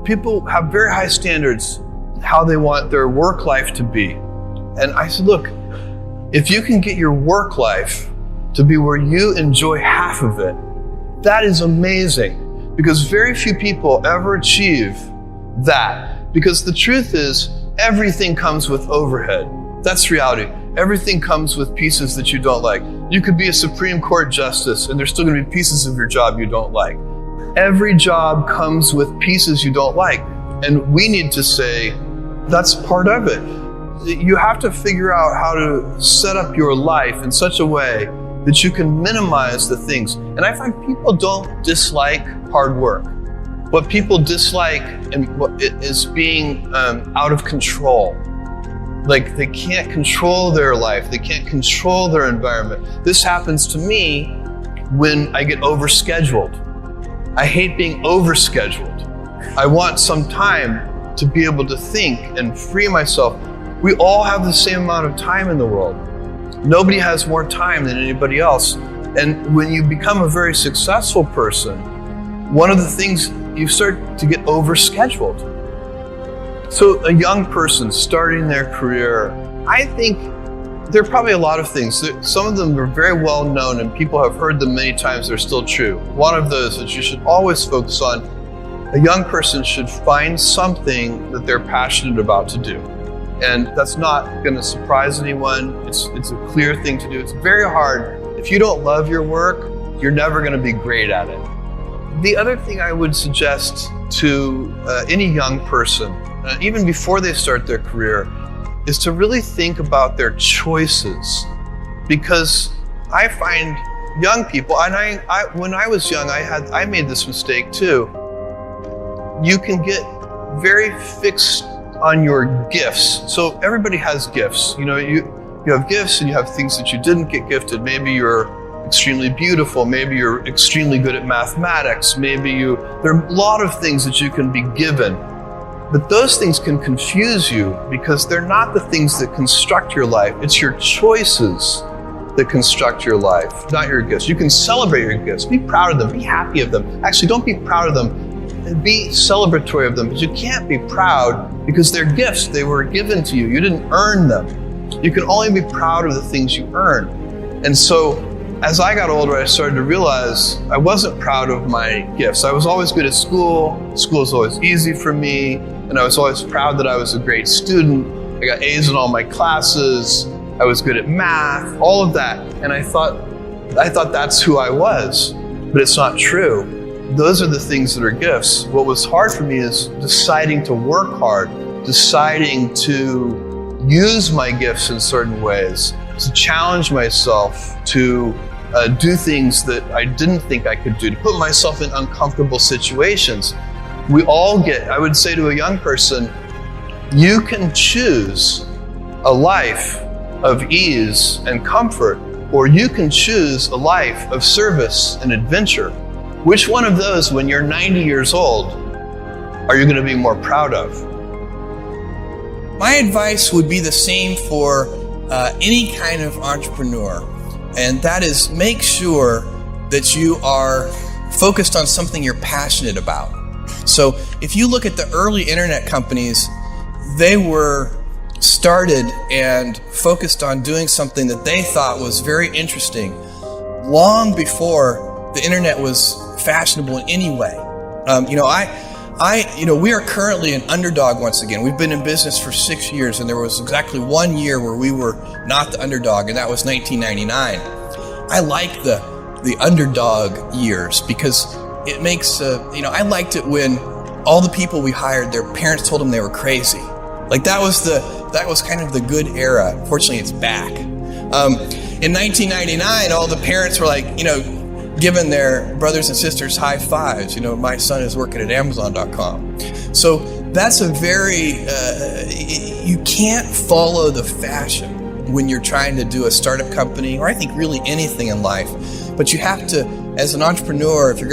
people have very high standards how they want their work life to be. And I said, look, if you can get your work life to be where you enjoy half of it, that is amazing, because very few people ever achieve that. Because the truth is, everything comes with overhead. That's reality. Everything comes with pieces that you don't like. You could be a Supreme Court justice and there's still going to be pieces of your job you don't like. Every job comes with pieces you don't like. And we need to say, that's part of it. You have to figure out how to set up your life in such a way that you can minimize the things. And I find people don't dislike hard work. What people dislike is being out of control. Like they can't control their life. They can't control their environment. This happens to me when I get overscheduled. I hate being overscheduled. I want some time to be able to think and free myself. We all have the same amount of time in the world. Nobody has more time than anybody else. And when you become a very successful person, one of the things, you start to get overscheduled. So a young person starting their career, I think there are probably a lot of things. Some of them are very well known and people have heard them many times. They're still true. One of those that you should always focus on, a young person should find something that they're passionate about to do. And that's not going to surprise anyone. It's a clear thing to do. It's very hard. If you don't love your work, you're never going to be great at it. The other thing I would suggest to any young person, even before they start their career, is to really think about their choices. Because I find young people, and I when I was young, I made this mistake too. You can get very fixed on your gifts. So everybody has gifts. You know, you have gifts and you have things that you didn't get gifted. Maybe you're extremely beautiful. Maybe you're extremely good at mathematics. There are a lot of things that you can be given. But those things can confuse you because they're not the things that construct your life. It's your choices that construct your life, not your gifts. You can celebrate your gifts. Be proud of them. Be happy of them. Actually, don't be proud of them. Be celebratory of them. But you can't be proud because they're gifts. They were given to you. You didn't earn them. You can only be proud of the things you earn. And so as I got older, I started to realize I wasn't proud of my gifts. I was always good at school. School was always easy for me. And I was always proud that I was a great student. I got A's in all my classes. I was good at math, all of that. And I thought that's who I was, but it's not true. Those are the things that are gifts. What was hard for me is deciding to work hard, deciding to use my gifts in certain ways, to challenge myself, to do things that I didn't think I could do, to put myself in uncomfortable situations. We all I would say to a young person, you can choose a life of ease and comfort, or you can choose a life of service and adventure. Which one of those, when you're 90 years old, are you going to be more proud of? My advice would be the same for any kind of entrepreneur, and that is make sure that you are focused on something you're passionate about. So if you look at the early internet companies, they were started and focused on doing something that they thought was very interesting long before the internet was fashionable in any way. We are currently an underdog once again. We've been in business for 6 years, and there was exactly 1 year where we were not the underdog, and that was 1999. I like the underdog years because it makes, I liked it when all the people we hired, their parents told them they were crazy. Like that was kind of the good era. Fortunately, it's back. In 1999, all the parents were like, giving their brothers and sisters high fives. My son is working at Amazon.com. So that's a very, you can't follow the fashion when you're trying to do a startup company, or I think really anything in life. But you have to, as an entrepreneur, if you're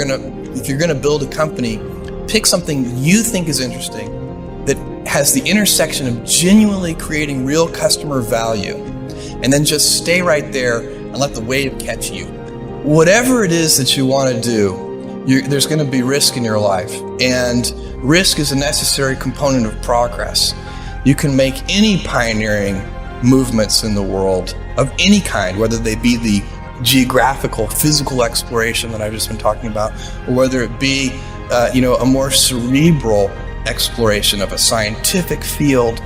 gonna build a company, pick something you think is interesting that has the intersection of genuinely creating real customer value, and then just stay right there and let the wave catch you. Whatever it is that you want to do, there's going to be risk in your life. And risk is a necessary component of progress. You can make any pioneering movements in the world of any kind, whether they be the geographical, physical exploration that I've just been talking about, or whether it be, a more cerebral exploration of a scientific field.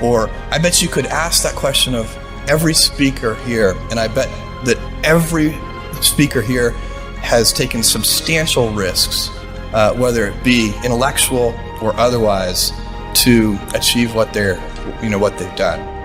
Or I bet you could ask that question of every speaker here, and I bet that every speaker here has taken substantial risks, whether it be intellectual or otherwise, to achieve what they've done.